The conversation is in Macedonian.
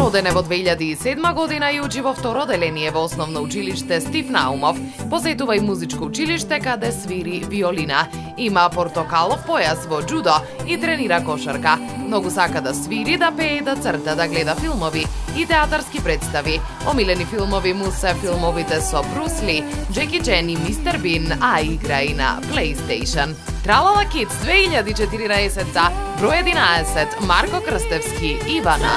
Роден е во 2007 година и учи во второ оделение во основно училиште Стив Наумов. Посетува и музичко училиште каде свири виолина. Има портокалов појас во џудо и тренира кошарка. Многу сака да свири, да пее, да црта, да гледа филмови и театарски представи. Омилени филмови му се филмовите со Брус Ли, Джеки Чен и Мистер Бин, а игра и на PlayStation. Тралала Kids 2014, број 11, Марко Крстевски, Ивана.